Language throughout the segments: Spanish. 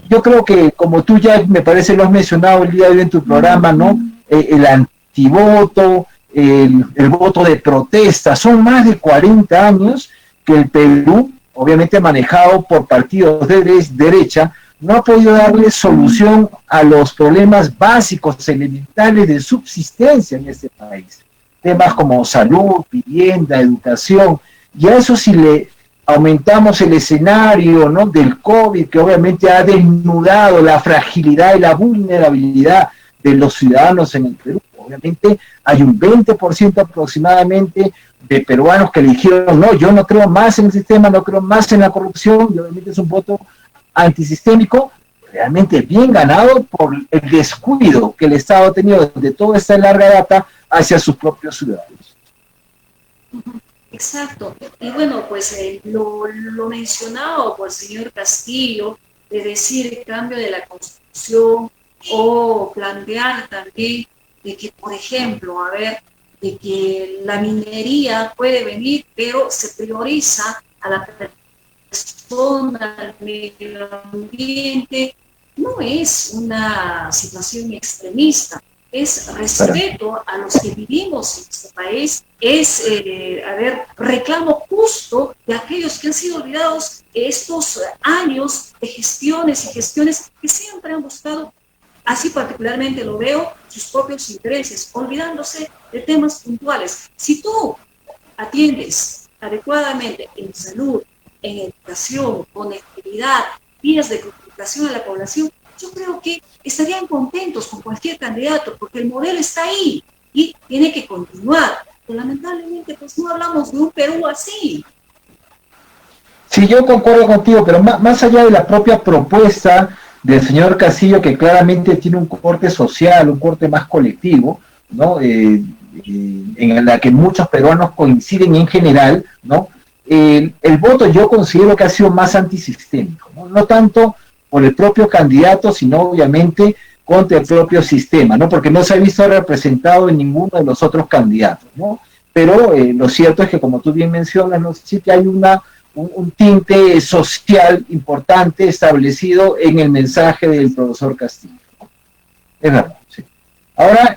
yo creo que, como tú ya me parece lo has mencionado el día de hoy en tu programa, ¿no? El antivoto, el voto de protesta, son más de 40 años que el Perú, obviamente manejado por partidos de derecha, no ha podido darle solución a los problemas básicos, elementales de subsistencia en este país. Temas como salud, vivienda, educación, y a eso si le aumentamos el escenario, ¿no?, del COVID, que obviamente ha desnudado la fragilidad y la vulnerabilidad de los ciudadanos en el Perú. Obviamente hay un 20% aproximadamente de peruanos que le dijeron, no, yo no creo más en el sistema, no creo más en la corrupción, y obviamente es un voto antisistémico, realmente bien ganado por el descuido que el Estado ha tenido de toda esta larga data hacia sus propios ciudadanos. Exacto. Y bueno, pues lo mencionado por el señor Castillo, de decir el cambio de la Constitución, o plantear también de que, por ejemplo, de que la minería puede venir, pero se prioriza a la persona, al medio ambiente, no es una situación extremista, es respeto a los que vivimos en este país, es, reclamo justo de aquellos que han sido olvidados estos años de gestiones y gestiones que siempre han buscado, así particularmente lo veo, sus propios intereses, olvidándose de temas puntuales. Si tú atiendes adecuadamente en salud, en educación, conectividad, vías de comunicación a la población, yo creo que estarían contentos con cualquier candidato, porque el modelo está ahí y tiene que continuar. Pero lamentablemente, pues no hablamos de un Perú así. Sí, yo concuerdo contigo, pero más allá de la propia propuesta del señor Castillo, que claramente tiene un corte social, un corte más colectivo, ¿no? En la que muchos peruanos coinciden en general, ¿no? El voto yo considero que ha sido más antisistémico, ¿no? No tanto por el propio candidato, sino obviamente contra el propio sistema, ¿no? Porque no se ha visto representado en ninguno de los otros candidatos, ¿no? Pero lo cierto es que, como tú bien mencionas, ¿no?, sí que hay un tinte social importante establecido en el mensaje del profesor Castillo, ¿no? Es verdad, sí. Ahora,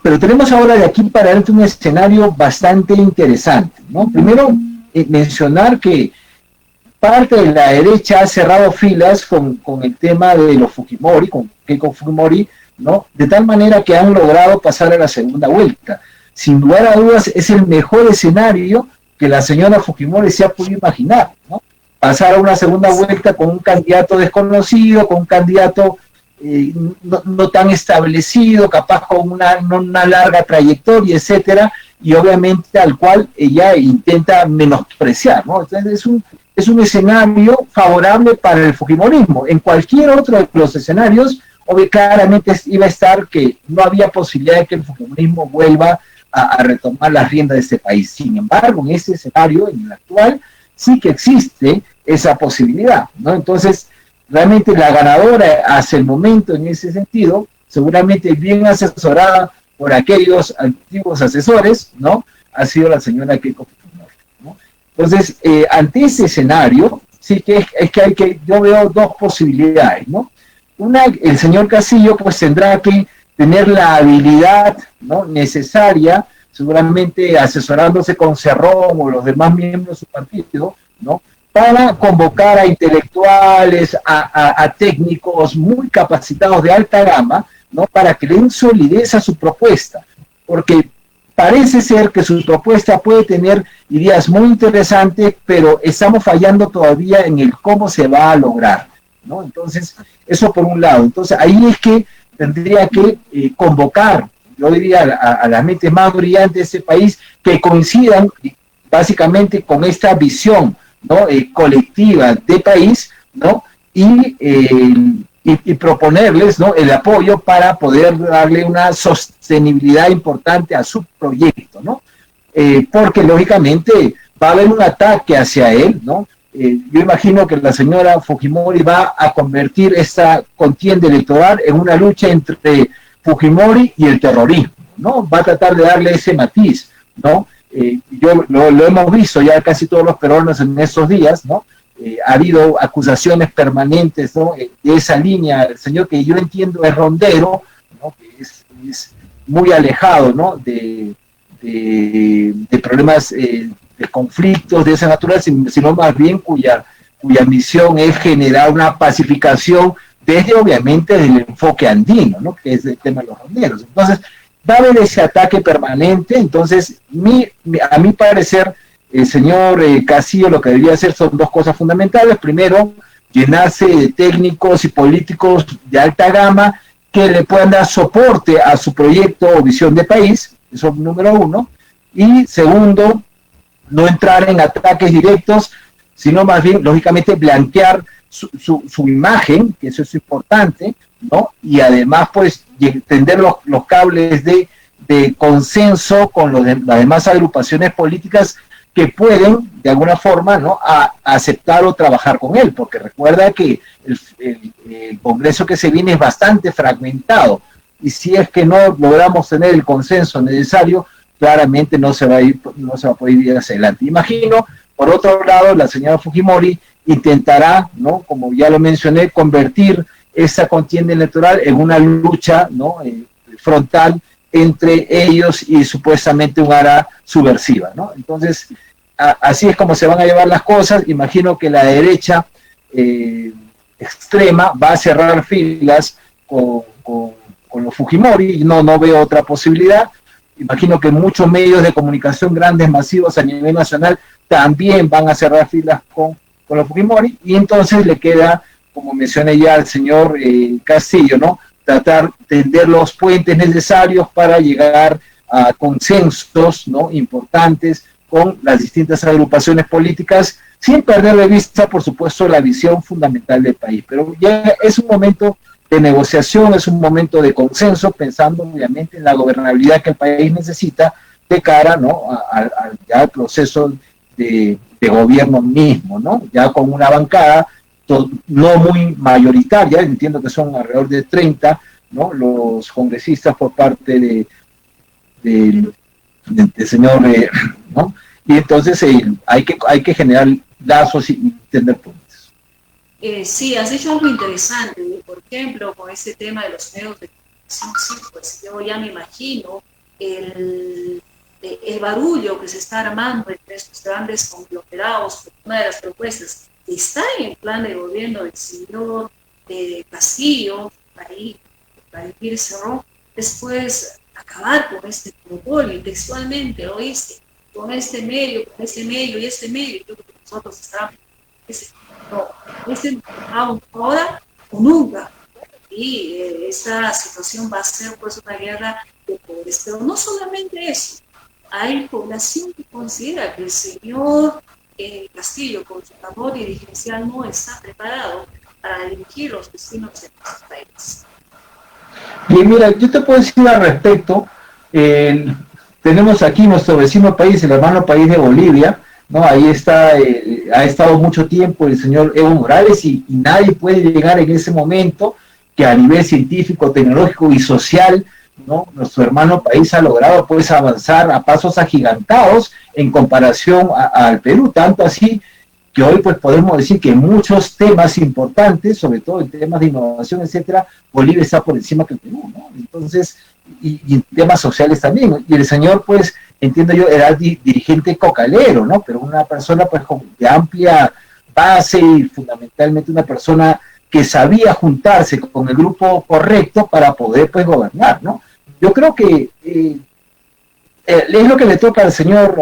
pero tenemos ahora de aquí para adelante un escenario bastante interesante, ¿no? Primero, mencionar que parte de la derecha ha cerrado filas con el tema de los Fujimori, con Keiko Fujimori, ¿no? De tal manera que han logrado pasar a la segunda vuelta. Sin lugar a dudas, es el mejor escenario que la señora Fujimori se ha podido imaginar, ¿no? Pasar a una segunda vuelta con un candidato desconocido, con un candidato no tan establecido, capaz con una larga trayectoria, etcétera, y obviamente al cual ella intenta menospreciar, ¿no? Entonces es un escenario favorable para el fujimorismo. En cualquier otro de los escenarios, claramente iba a estar que no había posibilidad de que el fujimorismo vuelva a retomar las riendas de este país. Sin embargo, en ese escenario, en el actual, sí que existe esa posibilidad, ¿no? Entonces, realmente la ganadora hasta el momento en ese sentido, seguramente bien asesorada por aquellos antiguos asesores, ¿no?, ha sido la señora Keiko Fujimori, ¿no? Entonces, ante ese escenario, sí que yo veo dos posibilidades, ¿no? Una, el señor Castillo pues tendrá que tener la habilidad, ¿no?, necesaria, seguramente asesorándose con Cerrón o los demás miembros de su partido, ¿no?, para convocar a intelectuales, a técnicos muy capacitados de alta gama, ¿no?, para que le den solidez a su propuesta, porque parece ser que su propuesta puede tener ideas muy interesantes, pero estamos fallando todavía en el cómo se va a lograr, ¿no? Entonces, eso por un lado. Entonces, ahí es que tendría que convocar, yo diría, a las mentes más brillantes de ese país que coincidan básicamente con esta visión, ¿no?, colectiva de país, ¿no?, y proponerles, ¿no?, el apoyo para poder darle una sostenibilidad importante a su proyecto, ¿no? Porque lógicamente va a haber un ataque hacia él, ¿no? Yo imagino que la señora Fujimori va a convertir esta contienda electoral en una lucha entre Fujimori y el terrorismo, ¿no? Va a tratar de darle ese matiz, ¿no? Lo hemos visto ya casi todos los peruanos en estos días, ¿no? ha habido acusaciones permanentes, ¿no?, de esa línea. El señor, que yo entiendo es rondero, ¿no?, que es muy alejado, ¿no?, de problemas, de conflictos de esa naturaleza, sino más bien cuya misión es generar una pacificación desde, obviamente, el enfoque andino, ¿no?, que es el tema de los ronderos. Entonces, va a haber ese ataque permanente. Entonces, a mi parecer, el señor Castillo lo que debería hacer son dos cosas fundamentales. Primero, llenarse de técnicos y políticos de alta gama que le puedan dar soporte a su proyecto o visión de país. Eso es número uno. Y segundo, no entrar en ataques directos, sino más bien, lógicamente, blanquear su imagen, que eso es importante, ¿no? Y además, pues, tender los cables de consenso con las demás agrupaciones políticas que pueden, de alguna forma, ¿no?, a aceptar o trabajar con él, porque recuerda que el Congreso que se viene es bastante fragmentado, y si es que no logramos tener el consenso necesario, claramente no se va a poder ir hacia adelante. Imagino, por otro lado, la señora Fujimori intentará, ¿no?, como ya lo mencioné, convertir esa contienda electoral en una lucha, ¿no?, frontal entre ellos y supuestamente un ara subversiva, ¿no? Entonces, así es como se van a llevar las cosas. Imagino que la derecha extrema va a cerrar filas con los Fujimori. No veo otra posibilidad. Imagino que muchos medios de comunicación grandes, masivos a nivel nacional, también van a cerrar filas con los Fujimori, y entonces le queda, como mencioné ya el señor Castillo, ¿no?, tratar de tender los puentes necesarios para llegar a consensos, ¿no?, importantes con las distintas agrupaciones políticas, sin perder de vista, por supuesto, la visión fundamental del país. Pero ya es un momento de negociación, es un momento de consenso, pensando obviamente en la gobernabilidad que el país necesita de cara, ¿no?, al proceso de gobierno mismo, ¿no?, ya con una bancada no muy mayoritaria. Entiendo que son alrededor de 30, ¿no?, los congresistas por parte del señor, ¿no?, y entonces hay que generar lazos y tender puentes. Sí, has dicho algo interesante, por ejemplo, con este tema de los medios de comunicación. Sí, pues yo ya me imagino el barullo que se está armando entre estos grandes conglomerados por una de las propuestas que está en el plan de gobierno del señor Castillo, Vladimir Cerrón, después acabar con este monopolio, textualmente, ¿oíste?, con este medio y este medio. Yo creo que nosotros estamos, ahora o nunca. Y esta situación va a ser, pues, una guerra de poderes. Pero no solamente eso, hay población que considera que el señor Castillo, con su labor dirigencial, no está preparado para dirigir los destinos de nuestro país. Bien, mira, yo te puedo decir al respecto. Tenemos aquí nuestro vecino país, el hermano país de Bolivia, ¿no? Ahí está, ha estado mucho tiempo el señor Evo Morales, y nadie puede llegar en ese momento que a nivel científico, tecnológico y social, ¿no?, nuestro hermano país ha logrado, pues, avanzar a pasos agigantados en comparación al Perú, tanto así que hoy, pues, podemos decir que en muchos temas importantes, sobre todo en temas de innovación, etcétera, Bolivia está por encima que el Perú, ¿no? Entonces, y en temas sociales también. Y el señor, pues, entiendo yo, era dirigente cocalero, ¿no?, pero una persona, pues, de amplia base, y fundamentalmente una persona que sabía juntarse con el grupo correcto para poder, pues, gobernar, ¿no? Yo creo que es lo que le toca al señor,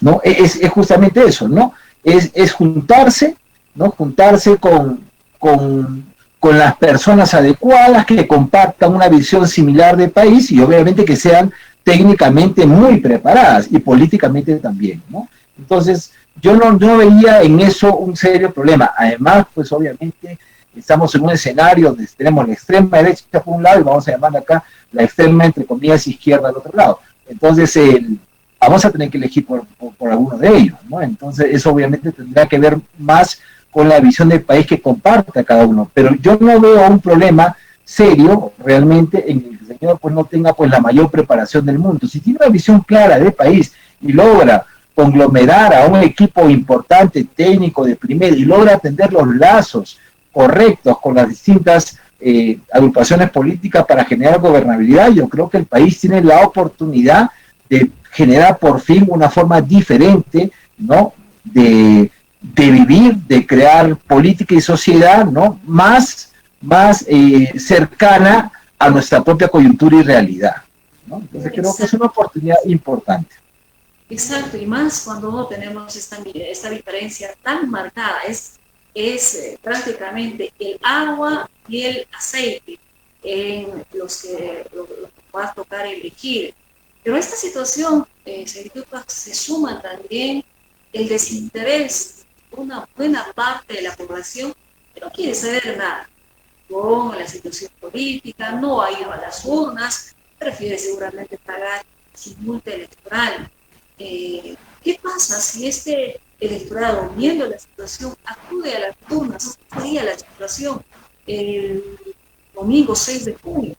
¿no? Es justamente eso, ¿no? Es juntarse, ¿no?, juntarse con las personas adecuadas, que compartan una visión similar de país, y obviamente que sean técnicamente muy preparadas y políticamente también, ¿no? Entonces, yo no veía en eso un serio problema. Además, pues, obviamente estamos en un escenario donde tenemos la extrema derecha por un lado, y vamos a llamar acá la extrema, entre comillas, izquierda al otro lado. Entonces, vamos a tener que elegir por alguno de ellos, ¿no? Entonces, eso obviamente tendrá que ver más con la visión del país que comparta cada uno. Pero yo no veo un problema serio realmente en el que el señor, pues, no tenga, pues, la mayor preparación del mundo. Si tiene una visión clara del país y logra conglomerar a un equipo importante, técnico de primera, y logra tender los lazos correctos con las distintas agrupaciones políticas para generar gobernabilidad, yo creo que el país tiene la oportunidad de generar por fin una forma diferente, ¿no?, de vivir, de crear política y sociedad, ¿no?, más cercana a nuestra propia coyuntura y realidad, ¿no? Entonces creo que es una oportunidad importante. Exacto, y más cuando tenemos esta diferencia tan marcada, es prácticamente el agua y el aceite en los que va a tocar elegir. Pero a esta situación, se suma también el desinterés de una buena parte de la población que no quiere saber nada con la situación política, no ha ido a las urnas, prefiere seguramente pagar su multa electoral. ¿Qué pasa si este electorado, viendo la situación, acude a las urnas? ¿Cómo sería la situación el domingo 6 de junio?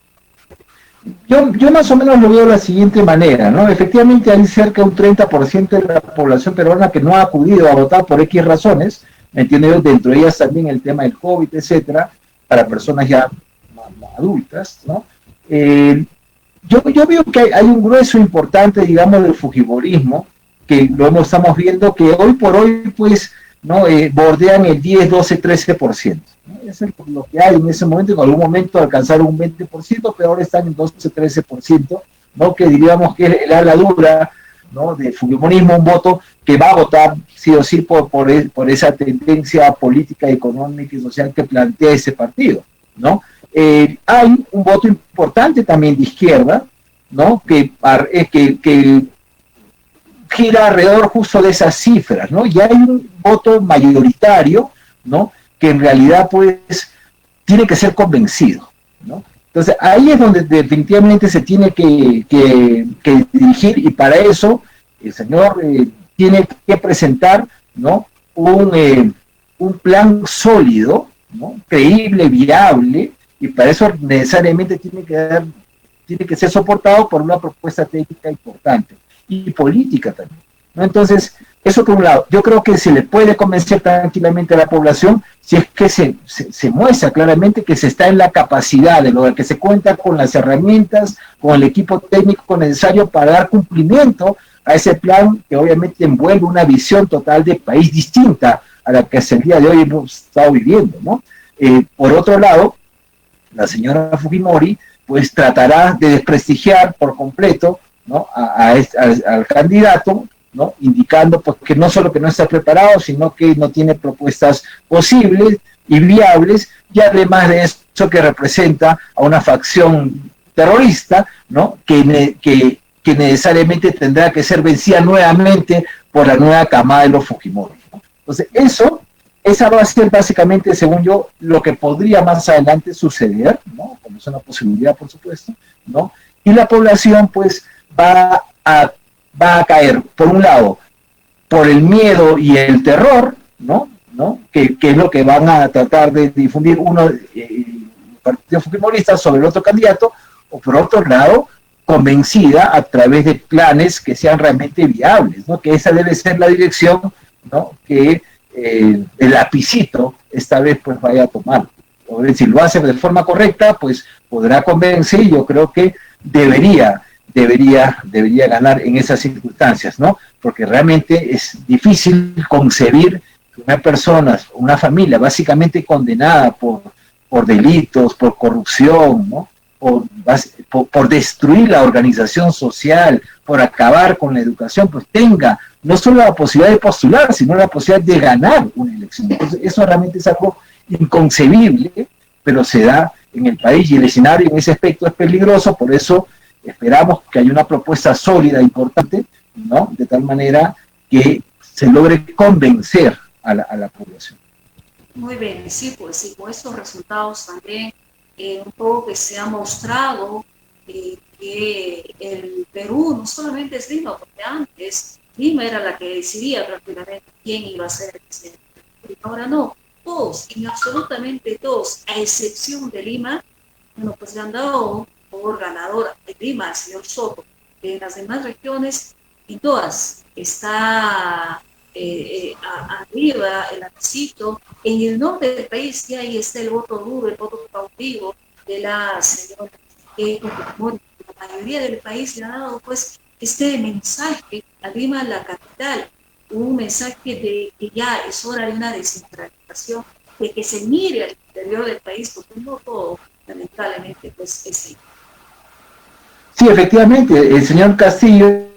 Yo más o menos lo veo de la siguiente manera, ¿no? Efectivamente hay cerca de un 30% de la población peruana que no ha acudido a votar por X razones, ¿me entiendes? Dentro de ellas también el tema del COVID, etcétera, para personas ya adultas, ¿no? Yo veo que hay un grueso importante, digamos, del fujimorismo, que estamos viendo que hoy por hoy, pues, ¿no?, bordean el 10, 12, 13%. ¿No? Eso es lo que hay en ese momento. En algún momento alcanzaron un 20%, pero ahora están en 12, 13%, ¿no?, que diríamos que es el ala dura, ¿no?, del fujimorismo, un voto que va a votar sí o sí por esa tendencia política, económica y social que plantea ese partido, ¿no? Hay un voto importante también de izquierda, ¿no?, que gira alrededor justo de esas cifras, ¿no? Y hay un voto mayoritario, ¿no?, que en realidad, pues, tiene que ser convencido, ¿no? Entonces, ahí es donde definitivamente se tiene que dirigir, y para eso el señor tiene que presentar, ¿no?, un plan sólido, ¿no?, creíble, viable, y para eso necesariamente tiene que ser soportado por una propuesta técnica importante y política también, ¿no? Entonces, eso por un lado. Yo creo que se le puede convencer tranquilamente a la población si es que se muestra claramente que se está en la capacidad de lograr, que se cuenta con las herramientas, con el equipo técnico necesario para dar cumplimiento a ese plan que obviamente envuelve una visión total de país distinta a la que hasta el día de hoy hemos estado viviendo, ¿no? Por otro lado, la señora Fujimori pues tratará de desprestigiar por completo, ¿no?, al candidato, ¿no?, indicando pues, que no solo que no está preparado, sino que no tiene propuestas posibles y viables, y además de eso que representa a una facción terrorista, ¿no?, que necesariamente tendrá que ser vencida nuevamente por la nueva camada de los Fujimori, ¿no? Entonces, esa va a ser básicamente, según yo, lo que podría más adelante suceder, ¿no?, como es una posibilidad, por supuesto, ¿no? Y la población, pues, va a caer, por un lado, por el miedo y el terror, ¿no? Que es lo que van a tratar de difundir el partido fujimorista sobre el otro candidato, o por otro lado, convencida a través de planes que sean realmente viables, ¿no? Que esa debe ser la dirección, ¿no?, que el lapicito esta vez pues vaya a tomar. O si lo hace de forma correcta, pues podrá convencer, y yo creo que debería ganar en esas circunstancias, ¿no? Porque realmente es difícil concebir que una persona, una familia básicamente condenada por delitos, por corrupción, ¿no?, por destruir la organización social, por acabar con la educación, pues tenga no solo la posibilidad de postular, sino la posibilidad de ganar una elección. Entonces, eso realmente es algo inconcebible, pero se da en el país, y el escenario en ese aspecto es peligroso. Por eso esperamos que haya una propuesta sólida, importante, ¿no?, de tal manera que se logre convencer a la población. Muy bien, sí, pues sí, con estos resultados también, un poco que se ha mostrado que el Perú no solamente es Lima, porque antes Lima era la que decidía prácticamente quién iba a ser el presidente. Ahora no, todos, y absolutamente todos, a excepción de Lima, bueno, pues le han dado por ganadora de Lima al señor Soto. En las demás regiones, y todas está arriba, el Apicito. En el norte del país ya ahí está el voto duro, el voto cautivo de la señora Fujimori. La mayoría del país le ha dado pues este mensaje arriba en la capital, un mensaje de que ya es hora de una descentralización, de que se mire al interior del país, porque no todo, lamentablemente, pues es ahí. Sí, efectivamente, el señor Castillo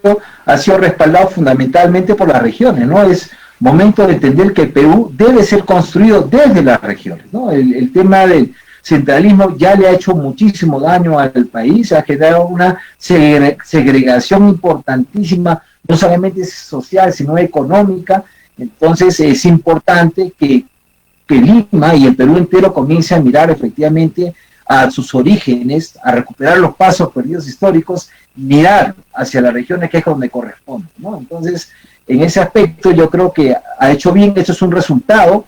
ha sido respaldado fundamentalmente por las regiones, ¿no? Es momento de entender que el Perú debe ser construido desde las regiones, ¿no? El tema del centralismo ya le ha hecho muchísimo daño al país, ha generado una segregación importantísima, no solamente social, sino económica. Entonces es importante que Lima y el Perú entero comience a mirar efectivamente a sus orígenes, a recuperar los pasos perdidos históricos, mirar hacia las regiones que es donde corresponde, ¿no? Entonces, en ese aspecto yo creo que ha hecho bien. Esto es un resultado,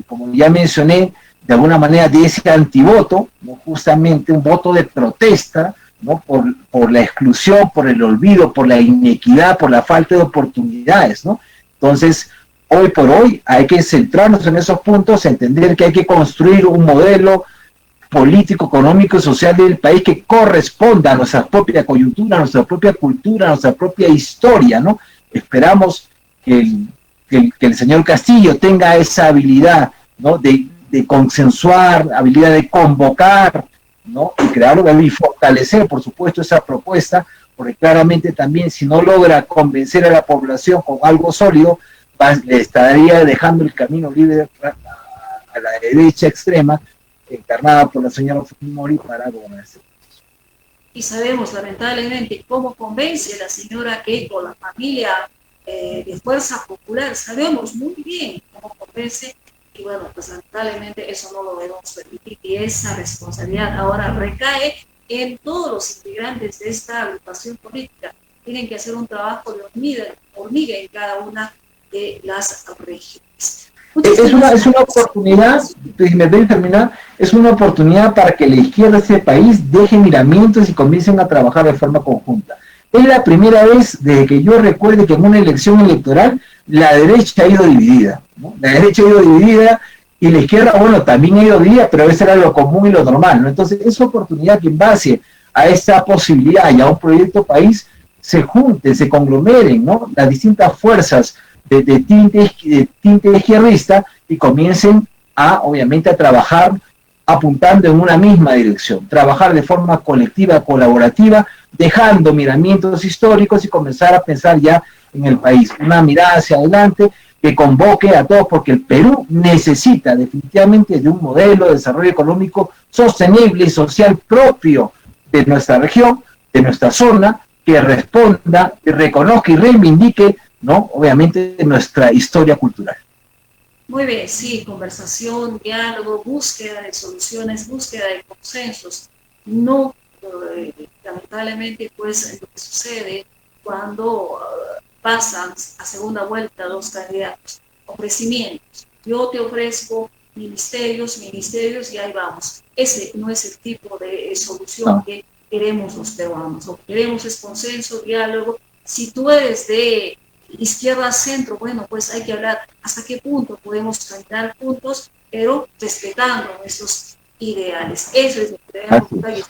como ya mencioné, de alguna manera de ese antivoto, ¿no? Justamente un voto de protesta, ¿no? por la exclusión, por el olvido, por la inequidad, por la falta de oportunidades, ¿no? Entonces, hoy por hoy hay que centrarnos en esos puntos, entender que hay que construir un modelo político, económico y social del país que corresponda a nuestra propia coyuntura, a nuestra propia cultura, a nuestra propia historia, ¿no? Esperamos que el señor Castillo tenga esa habilidad, ¿no? de consensuar, habilidad de convocar, ¿no? Y crearlo y fortalecer, por supuesto, esa propuesta, porque claramente también si no logra convencer a la población con algo sólido, le estaría dejando el camino libre a la derecha extrema, encarnada por la señora Fujimori, para gobernar este país. Y sabemos lamentablemente cómo convence la señora Keiko, la familia de Fuerza Popular, sabemos muy bien cómo convence, y bueno, pues lamentablemente eso no lo debemos permitir, y esa responsabilidad ahora recae en todos los integrantes de esta agrupación política. Tienen que hacer un trabajo de hormiga en cada una de las regiones. Es una oportunidad, si me deben terminar, es una oportunidad para que la izquierda de este país deje miramientos y comiencen a trabajar de forma conjunta. Es la primera vez desde que yo recuerde que en una elección electoral la derecha ha ido dividida, ¿no? La derecha ha ido dividida y la izquierda, bueno, también ha ido dividida, pero eso era lo común y lo normal, ¿no? Entonces, es oportunidad que en base a esa posibilidad y a un proyecto país se junten, se conglomeren, ¿no? Las distintas fuerzas de tinte izquierdista y comiencen obviamente, a trabajar apuntando en una misma dirección, trabajar de forma colectiva, colaborativa, dejando miramientos históricos y comenzar a pensar ya en el país, una mirada hacia adelante que convoque a todos, porque el Perú necesita definitivamente de un modelo de desarrollo económico sostenible y social propio de nuestra región, de nuestra zona, que responda, que reconozca y reivindique, ¿no? Obviamente, nuestra historia cultural. Muy bien, sí, conversación, diálogo, búsqueda de soluciones, búsqueda de consensos. No, lamentablemente, pues lo que sucede cuando pasan a segunda vuelta dos candidatos, ofrecimientos. Yo te ofrezco ministerios, y ahí vamos. Ese no es el tipo de solución que queremos los peruanos. Lo que queremos es consenso, diálogo. Si tú eres de izquierda centro, bueno, pues hay que hablar hasta qué punto podemos caminar juntos, pero respetando nuestros ideales. Eso es lo que debemos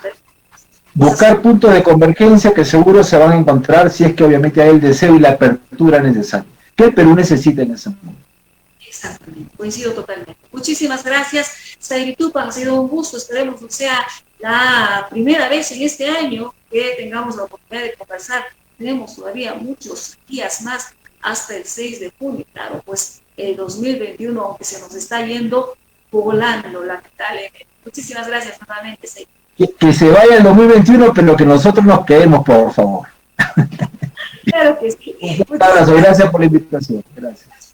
buscar puntos de convergencia que seguro se van a encontrar si es que obviamente hay el deseo y la apertura necesaria, que el Perú necesita en ese momento. Exactamente, coincido totalmente. Muchísimas gracias, Sairitupa, ha sido un gusto. Esperemos que sea la primera vez en este año que tengamos la oportunidad de conversar. Tenemos todavía muchos días más hasta el 6 de junio, claro, pues el 2021, aunque se nos está yendo volando, lamentablemente. Muchísimas gracias nuevamente, Seiko. Que se vaya el 2021, pero que nosotros nos quedemos, por favor. Claro que sí. Un abrazo, gracias por la invitación. Gracias.